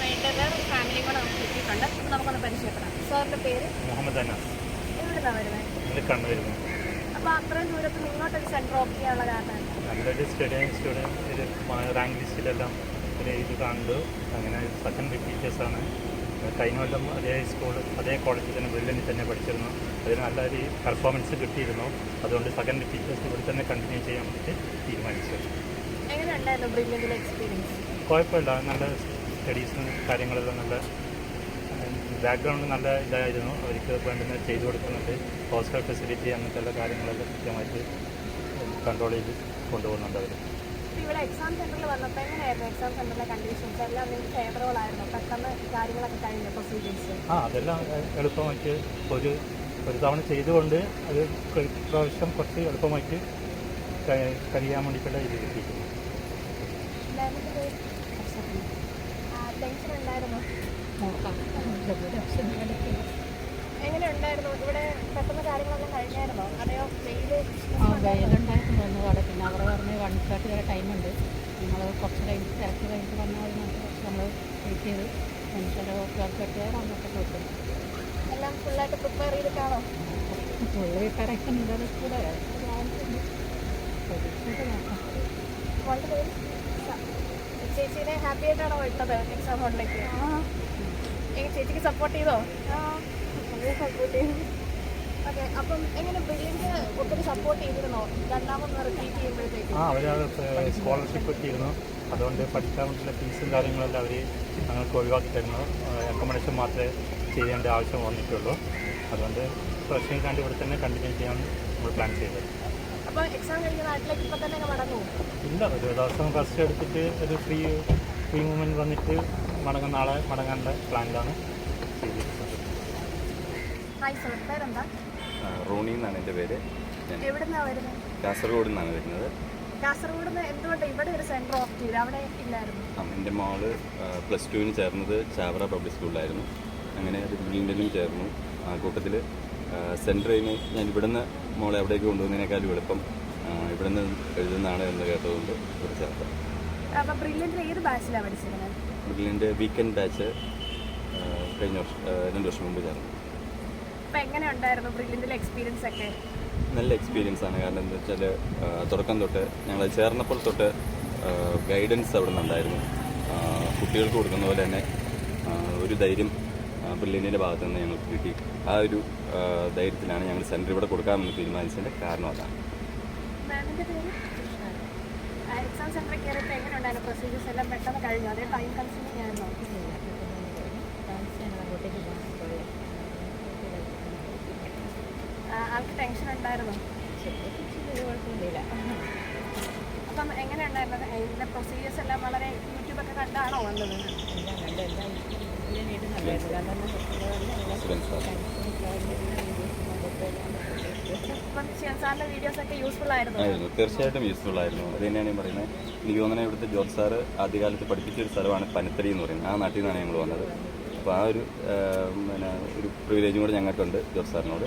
ചെയ്യാൻ വേണ്ടി വേറൊരു ഫാമിലിയും കൂടെ നമുക്ക് കിട്ടിയിട്ടുണ്ട്. നമുക്കൊന്ന് പരിചയപ്പെടാം. സാറിൻ്റെ പേര്? മുഹമ്മദ് അനാസ്. എവിടുന്നാണ് വരുന്നത്? കണ്ണൂരിൽ. അപ്പോൾ അത്രയും ദൂരത്ത് നിങ്ങോട്ടൊരു സെൻറ്റർ ഓഫ് ചെയ്യാനുള്ള കാരണം? നല്ലൊരു സ്റ്റുഡൻറ്റ് റാങ്ക് ലിസ്റ്റിലെല്ലാം ഒരു ഇത് കണ്ടു. അങ്ങനെ സെക്കൻഡ് റിപ്പീറ്റേഴ്സാണ്. കഴിഞ്ഞ കൊല്ലം അതേ അതേ കോളേജിൽ തന്നെ ബ്രില്യൻറ്റിൽ തന്നെ പഠിച്ചിരുന്നു. അതിന് നല്ലൊരു പെർഫോമൻസ് കിട്ടിയിരുന്നു. അതുകൊണ്ട് സെക്കൻഡ് റിപ്പീറ്റേഴ്സ് ഇവിടെ തന്നെ കണ്ടിന്യൂ ചെയ്യാൻ വേണ്ടിയിട്ട് തീരുമാനിച്ചു. എങ്ങനെ ഉണ്ടായിരുന്നു ബ്രില്യൻറ്റിലെ എക്സ്പീരിയൻസ്? കുഴപ്പമില്ല, നല്ല സ്റ്റഡീസും കാര്യങ്ങളെല്ലാം നല്ല ബാക്ക്ഗ്രൗണ്ട് നല്ല ഇതായിരുന്നു. അവർക്ക് വേണ്ടുന്ന ചെയ്തു കൊടുക്കുന്നുണ്ട്. ഹോസ്റ്റൽ ഫെസിലിറ്റി അങ്ങനത്തെ എല്ലാ കാര്യങ്ങളെല്ലാം കൃത്യമായിട്ട് കൺട്രോൾ ചെയ്ത് കൊണ്ടുപോകുന്നുണ്ട് അവർ. ഇവിടെ എക്സാം സെൻറ്ററിൽ വന്നപ്പോൾ എങ്ങനെയായിരുന്നു എക്സാം സെൻറ്ററിലെ കണ്ടീഷൻസ്? എല്ലാം നിങ്ങൾക്ക് ഫേവറബിൾ ആയിരുന്നു? പെട്ടെന്ന് കാര്യങ്ങളൊക്കെ കഴിഞ്ഞ പ്രൊസീജിയേഴ്സ്? അതെല്ലാം എളുപ്പമായിട്ട് ഒരു തവണ ചെയ്തുകൊണ്ട് അത് പ്രാവശ്യം കുറച്ച് എളുപ്പമായിട്ട് കഴിയാൻ വേണ്ടിയിട്ടുള്ള ഇത് കിട്ടിയിട്ടുണ്ട്. ടെൻഷൻ ഉണ്ടായിരുന്നു? എങ്ങനെ ഉണ്ടായിരുന്നു ഇവിടെ? പെട്ടെന്ന് കാര്യങ്ങളെല്ലാം കഴിഞ്ഞായിരുന്നോ? അതെയോ വെയിലുണ്ടായിരുന്നു വന്നപാടെ. പിന്നെ അവർ പറഞ്ഞ് 1:30 വരെ ടൈമുണ്ട്, നിങ്ങൾ കുറച്ച് കഴിഞ്ഞ് തിരക്ക് കഴിഞ്ഞിട്ട് വന്നാൽ നമ്മൾ വെയിറ്റ് ചെയ്ത് 12:30 വരെ അന്നൊക്കെ കിട്ടും. എല്ലാം ഫുള്ളായിട്ട് പ്രിപ്പയർ ചെയ്തിട്ടാണോ? ഫുള്ള് പ്രിപ്പയറൊക്കെ ഉണ്ടത് കൂടെ ചേച്ചീനെ ഹാപ്പി ആയിട്ടാണോ ഇട്ടത് എക്സാം ഹോളിലേക്ക്? ചേച്ചിക്ക് സപ്പോർട്ട് ചെയ്തോ? സപ്പോർട്ട് ചെയ്തു. ഓക്കെ, അപ്പം എങ്ങനെ ബ്രില്യൻറ്റ് ഒത്തിരി സപ്പോർട്ട് ചെയ്തിരുന്നോ രണ്ടാമത് റിപ്പീറ്റ് ചെയ്യുമ്പോഴത്തേക്ക്? അവർ സ്കോളർഷിപ്പ് കിട്ടിയിരുന്നു. അതുകൊണ്ട് പഠിക്കാൻ വേണ്ടിയുള്ള ഫീസും കാര്യങ്ങളെല്ലാം അവർ ഞങ്ങൾക്ക് ഒഴിവാക്കി തരുന്നു. അക്കോമഡേഷൻ മാത്രമേ ചെയ്യേണ്ട ആവശ്യം വന്നിട്ടുള്ളൂ. അതുകൊണ്ട് പ്രശ്നം കണ്ട് ഇവിടെ തന്നെ കണ്ടിന്യൂ ചെയ്യാൻ നമ്മൾ പ്ലാൻ ചെയ്തത്. അപ്പോൾ എക്സാം കഴിഞ്ഞ നാട്ടിലേക്ക് ഇപ്പം തന്നെ മടങ്ങുമോ? ഇല്ല, ഒരു ദിവസം റെസ്റ്റ് എടുത്തിട്ട് ഒരു ഫ്രീ മൂവ്മെൻറ്റ് വന്നിട്ട് നാളെ മടങ്ങാനുള്ള പ്ലാനിലാണ് ചെയ്തിരിക്കുന്നത്. ഹായ് സർ, പേരെന്താ? റോണി എന്നാണ് എൻ്റെ പേര്. എവിടുന്നാണ് വരുന്നത്? കാസർഗോഡ് നിന്നാണ് വരുന്നത്. കാസർഗോഡ് നിന്ന് എന്തുകൊണ്ട് ഇവിടെ ഒരു സെൻറ്റർ ഓഫ് ചെയ്ത്? അവിടെ ഇല്ലായിരുന്നു? എൻ്റെ മോള് +2 ചേർന്നത് ചാവറ പബ്ലിക് സ്കൂളിലായിരുന്നു. അങ്ങനെ അത് ബ്രില്യൻറ്റിലും ചേർന്നു. ആ കൂട്ടത്തിൽ സെൻറ്ററിന് ഞാൻ ഇവിടുന്ന് മോളെ എവിടേക്ക് കൊണ്ടുപോകുന്നതിനേക്കാളും എളുപ്പം ഇവിടുന്ന് എഴുതുന്നതാണ് എന്ന് കേട്ടതുകൊണ്ട് ഇവിടെ ചേർത്തത്. അപ്പോൾ ബ്രില്യൻറ്റിൽ ഏത് ബാച്ചിലാണ് പഠിച്ചിരുന്നത്? ബ്രില്യൻറ്റ് വീക്കെൻഡ് ബാച്ച് കഴിഞ്ഞ 2 വർഷം മുമ്പ് ചേർന്നു. അപ്പോൾ എങ്ങനെ ഉണ്ടായിരുന്നു ബ്രില്യൻറ്റിലെ എക്സ്പീരിയൻസ് ഒക്കെ? നല്ല എക്സ്പീരിയൻസ് ആണ്. കാരണം എന്താ വെച്ചാൽ തുടക്കം തൊട്ട് ഞങ്ങൾ ചേർന്നപ്പോൾ തൊട്ട് ഗൈഡൻസ് അവിടെ നിന്നുണ്ടായിരുന്നു. കുട്ടികൾക്ക് കൊടുക്കുന്ന പോലെ തന്നെ ഒരു ധൈര്യം ബ്രില്യൻറ്റിൻ്റെ ഭാഗത്ത് നിന്ന് ഞങ്ങൾക്ക് കിട്ടി. ആ ഒരു ധൈര്യത്തിലാണ് ഞങ്ങൾ സെൻറ്റർ ഇവിടെ കൊടുക്കാമെന്ന് തീരുമാനിച്ചതിൻ്റെ കാരണം അതാണ്. എക്സാം സെൻറ്ററിൽ കയറിയപ്പോൾ എങ്ങനെ ഉണ്ടായിരുന്നു പ്രൊസീജിയേഴ്സ് എല്ലാം? പെട്ടെന്ന് കഴിഞ്ഞു? അതേ ടൈം കൺസ്യൂമിങ് ആയിരുന്നോ? ആൾക്ക് ടെൻഷൻ ഉണ്ടായിരുന്നു? കുഴപ്പമൊന്നുമില്ല. അപ്പം എങ്ങനെ ഉണ്ടായിരുന്നത്? ഇതിൻ്റെ പ്രൊസീജിയേഴ്സ് എല്ലാം വളരെ യൂട്യൂബൊക്കെ കണ്ടാണോ വന്നത്? ഇപ്പം സാറിൻ്റെ വീഡിയോസൊക്കെ യൂസ്ഫുൾ ആയിരുന്നു? തീർച്ചയായിട്ടും യൂസ്ഫുൾ ആയിരുന്നു. അത് തന്നെയാണ് ഞാൻ പറയുന്നത്. എനിക്ക് തോന്നുന്നത് ഇവിടുത്തെ ജോർജ് സാറ് ആദ്യകാലത്ത് പഠിപ്പിച്ചൊരു സ്ഥലമാണ് പനത്തടി എന്ന് പറയുന്നത്. ആ നാട്ടിൽ നിന്നാണ് ഞങ്ങൾ വന്നത്. അപ്പോൾ ആ ഒരു ഒരു പ്രിവിലേജും കൂടെ ഞങ്ങൾക്കുണ്ട് ജോർജ് സാറിനോട്.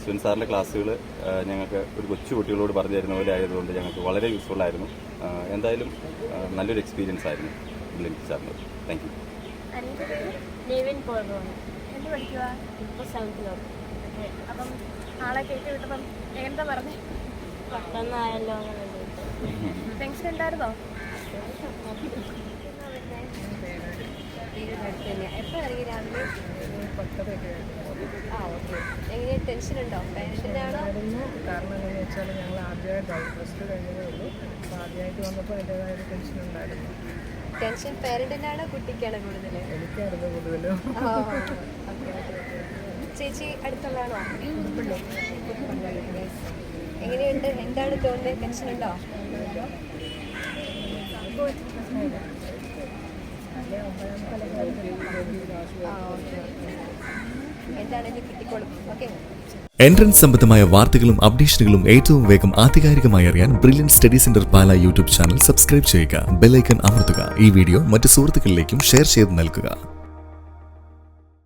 സുൻ സാറിൻ്റെ ക്ലാസ്സുകൾ ഞങ്ങൾക്ക് ഒരു കൊച്ചു കുട്ടികളോട് പറഞ്ഞു തരുന്ന പോലെ ആയതുകൊണ്ട് ഞങ്ങൾക്ക് വളരെ യൂസ്ഫുൾ ആയിരുന്നു. എന്തായാലും നല്ലൊരു എക്സ്പീരിയൻസ് ആയിരുന്നു ബ്രില്യൻറ്റ് സാറിനോട്. Thank you. എന്ത് പഠിക്കുക? ഇപ്പോൾ 7th. അപ്പം നാളെ കയറ്റി വിട്ടപ്പം എന്താ പറഞ്ഞേ? പെട്ടെന്നായല്ലോ. ടെൻഷൻ ഉണ്ടായിരുന്നോ? എപ്പോൾ ഇറങ്ങി? രാവിലെ 10:30. ഓക്കെ. എങ്ങനെ ടെൻഷൻ ഉണ്ടോ? ടെൻഷനാണോ? കാരണം എന്താണെന്ന് വെച്ചാൽ ഞങ്ങൾ ആദ്യമായിട്ടാണ് +2 കഴിഞ്ഞതേ ഉള്ളൂ. അപ്പോൾ ആദ്യമായിട്ട് വന്നപ്പോൾ അതിൻ്റേതായ ഒരു ടെൻഷൻ ഉണ്ടായിരുന്നു. ടെൻഷൻ പേരൻറ്റിനാണോ കുട്ടിക്കാണോ കൂടുതൽ? എനിക്കായിരുന്നു കൂടുതലും. ചേച്ചി അടുത്തുള്ളതാണോ? എങ്ങനെയുണ്ട്? എന്താണ് തോന്നുന്നത്? ടെൻഷൻ ഉണ്ടോ? എന്താണെങ്കിലും കിട്ടിക്കോളും. ഓക്കെ. എൻട്രൻസ് സംബന്ധമായ വാർത്തകളും അപ്ഡേഷനുകളും ഏറ്റവും വേഗം ആധികാരികമായി അറിയാൻ ബ്രില്യൻറ്റ് സ്റ്റഡി സെന്റർ പാല യൂട്യൂബ് ചാനൽ സബ്സ്ക്രൈബ് ചെയ്യുക. ബെൽ ഐക്കൺ അമർത്തുക. ഈ വീഡിയോ മറ്റ് സുഹൃത്തുക്കളിലേക്കും ഷെയർ ചെയ്ത് നൽകുക.